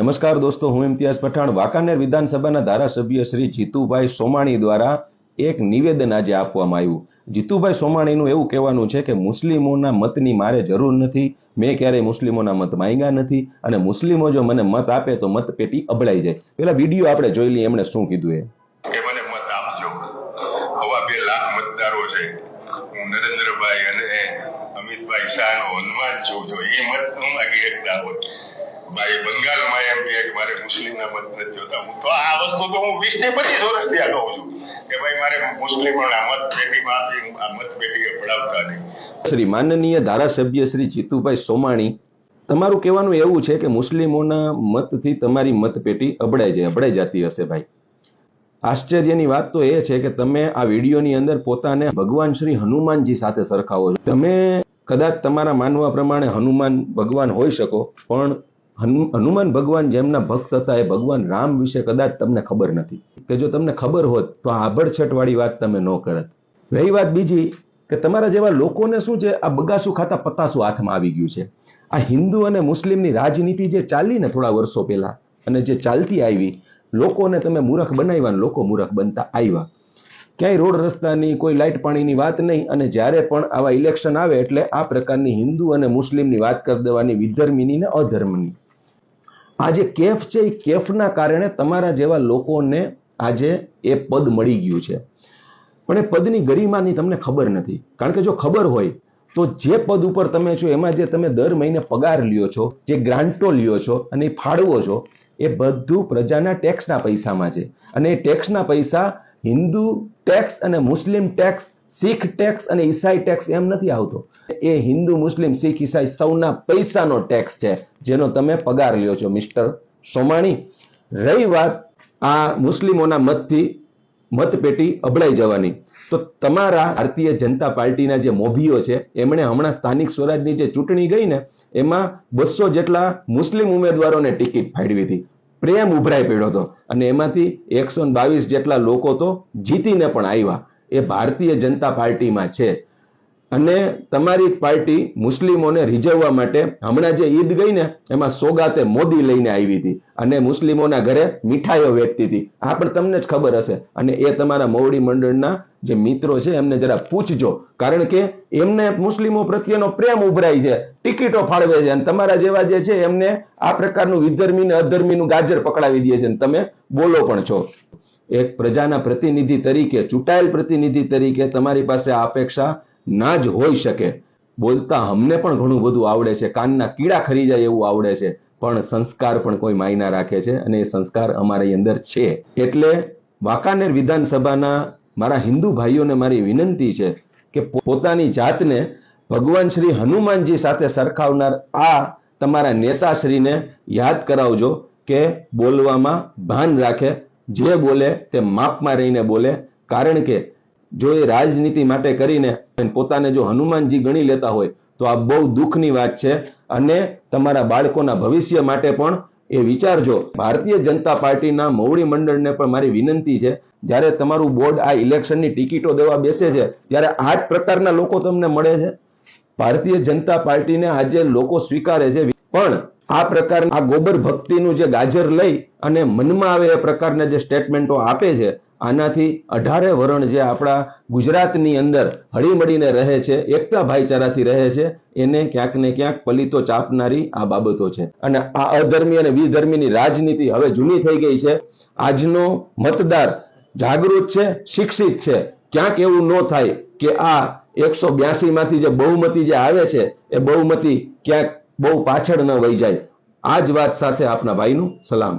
નમસ્કાર દોસ્તો, હું ઇમ્તિયાઝ પઠાણ. વાંકાનેર વિધાનસભાના ધારાસભ્ય શ્રી જીતુભાઈ સોમાણી દ્વારા એક નિવેદન આજે આપવામાં આવ્યું. જીતુભાઈ સોમાણીનું એવું કહેવાનું છે કે મુસ્લિમોના મતની મારે જરૂર નથી, મેં ક્યારેય મુસ્લિમોના મત માંગ્યા નથી અને મુસ્લિમો જો મને મત આપે તો મતપેટી અબડાઈ જાય. પેલા વિડીયો આપણે જોઈ લઈએ એમણે શું કીધું એ મને મત આપજો. 2.5 લાખ મતદારો છે. હું નરેન્દ્રભાઈ અને અમિતભાઈ શાહનો હનુમાન છું, તો એ મત ન માગી શકતા હોય. ભાઈ બંગાળમાં એમ કે મારે મુસ્લિમના મત નથી જોતા. હું તો આ વસ્તુ તો હું 20 થી 25 વર્ષથી આ કહું છું કે ભાઈ મારે મુસ્લિમોના મત પેટીમાં આપી આ મત પેટીએ પડાવતા નહીં. શ્રી માનનીય ધારાસભ્ય શ્રી જીતુભાઈ સોમાણી, તમારું કહેવાનું એવું છે કે મુસ્લિમોના મતથી તમારી મતપેટી અબડાઈ જતી હશે. ભાઈ, આશ્ચર્યની વાત તો એ છે કે તમે આ વિડીયોની અંદર પોતાને ભગવાન શ્રી હનુમાનજી સાથે સરખાવો છો. તમે કદાચ તમારા માનવા પ્રમાણે હનુમાન ભગવાન હોઈ શકો, પણ હનુમાન ભગવાન જેમના ભક્ત હતા એ ભગવાન રામ વિશે કદાચ તમને ખબર નથી, કે જો તમને ખબર હોત તો આ આભડછટ વાળી વાત તમે ન કરત. રહી વાત બીજી કે તમારા જેવા લોકોને શું છે, આ બગાસું ખાતા પતાસું હાથમાં આવી ગયું છે. આ હિન્દુ અને મુસ્લિમની રાજનીતિ જે ચાલી ને થોડા વર્ષો પહેલા અને જે ચાલતી આવી, લોકોને તમે મૂર્ખ બનાવ્યા ને લોકો મૂર્ખ બનતા આવ્યા. ક્યાંય રોડ રસ્તાની કોઈ લાઇટ પાણીની વાત નહીં, અને જ્યારે પણ આવા ઇલેક્શન આવે એટલે આ પ્રકારની હિન્દુ અને મુસ્લિમની વાત કરી દેવાની, વિધર્મીની ને અધર્મની. આ જે કેફ છે એ કેફના કારણે તમારા જેવા લોકોને આજે એ પદ મળી ગયું છે, પણ એ પદની ગરિમાની તમને ખબર નથી. કારણ કે જો ખબર હોય તો જે પદ ઉપર તમે છો એમાં જે તમે દર મહિને પગાર લ્યો છો, જે ગ્રાન્ટો લ્યો છો અને એ ફાળવો છો, એ બધું પ્રજાના ટેક્સના પૈસામાં છે. અને એ ટેક્સના પૈસા હિન્દુ ટેક્સ અને મુસ્લિમ ટેક્સ, શીખ ટેક્સ અને ઈસાઈ ટેક્સ એમ નથી આવતો. એ હિન્દુ મુસ્લિમ શીખ ઈસાઈ સૌના પૈસાનો ટેક્સ છે, જેનો તમે પગાર લ્યો છો મિસ્ટર સોમાણી. રહી વાત આ મુસ્લિમોના મતથી મતપેટી અબડાઈ જવાની, તો તમારા ભારતીય જનતા પાર્ટીના જે મોભીઓ છે એમણે હમણાં સ્થાનિક સ્વરાજની જે ચૂંટણી ગઈ ને એમાં 200 જેટલા મુસ્લિમ ઉમેદવારોને ટિકિટ ફાળવી હતી. પ્રેમ ઉભરાઈ પડ્યો હતો અને એમાંથી 122 જેટલા લોકો તો જીતીને પણ આવ્યા. એ ભારતીય જનતા પાર્ટીમાં છે. અને તમારી પાર્ટી મુસ્લિમોને રીઝવવા માટે હમણાં જે ઈદ ગઈ ને એમાં સોગાતે મોદી લઈને આવી હતી અને મુસ્લિમોના ઘરે મીઠાઈઓ વેચતી હતી. આ પણ તમને જ ખબર હશે. અને એ તમારા મોવડી મંડળના જે મિત્રો છે એમને જરા પૂછજો, કારણ કે એમને મુસ્લિમો પ્રત્યેનો પ્રેમ ઉભરાય છે, ટિકિટો ફાળવે છે, અને તમારા જેવા જે છે એમને આ પ્રકારનું વિધર્મી ને અધર્મીનું ગાજર પકડાવી દે છે, અને તમે બોલો પણ છો. એક પ્રજાના પ્રતિનિધિ તરીકે, ચૂંટાયેલ પ્રતિનિધિ તરીકે તમારી પાસે આ અપેક્ષા ના જ હોઈ શકે. બોલતા અમને પણ ઘણું બધું આવડે છે, કાનના કીડા ખરી જાય એવું આવડે છે, પણ સંસ્કાર પણ કોઈ માયના રાખે છે, અને એ સંસ્કાર અમારી અંદર છે. એટલે વાંકાનેર વિધાનસભાના મારા હિન્દુ ભાઈઓને મારી વિનંતી છે કે પોતાની જાતને ભગવાન શ્રી હનુમાનજી સાથે સરખાવનાર આ તમારા નેતાશ્રીને યાદ કરાવજો કે બોલવામાં ભાન રાખે, જે બોલે તે માપમાં રહીને બોલે. કારણ કે જો એ રાજનીતિ માટે કરીને પોતાને જો હનુમાનજી ગણી લેતા હોય તો આ બહુ દુઃખની વાત છે. અને તમારા બાળકોના ભવિષ્ય માટે પણ એ વિચારજો. ભારતીય જનતા પાર્ટીના મોવડી મંડળને પણ મારી વિનંતી છે, જ્યારે તમારું બોર્ડ આ ઇલેક્શનની ટિકિટો દેવા બેસે છે ત્યારે આ જ પ્રકારના લોકો તમને મળે છે. ભારતીય જનતા પાર્ટીને આજે લોકો સ્વીકારે છે, પણ આ પ્રકાર આ ગોબર ભક્તિનું જે ગાજર લઈ અને મનમાં આવે એ પ્રકારના જે સ્ટેટમેન્ટો આપે છે, આનાથી 18 વરણ જે આપણા ગુજરાતની અંદર હળીમળીને રહે છે, એકતા ભાઈચારાથી રહે છે, એને ક્યાંક ને ક્યાંક પલીતો ચાપનારી આ બાબતો છે. અને આ અધર્મી અને વિધર્મીની રાજનીતિ હવે જૂની થઈ ગઈ છે. આજનો મતદાર જાગૃત છે, શિક્ષિત છે. ક્યાંક એવું ન થાય કે આ 182 માંથી જે બહુમતી જે આવે છે એ બહુમતી ક્યાંક બહુ પાછળ ન વહી જાય. આ જ વાત સાથે આપના ભાઈનું સલામ.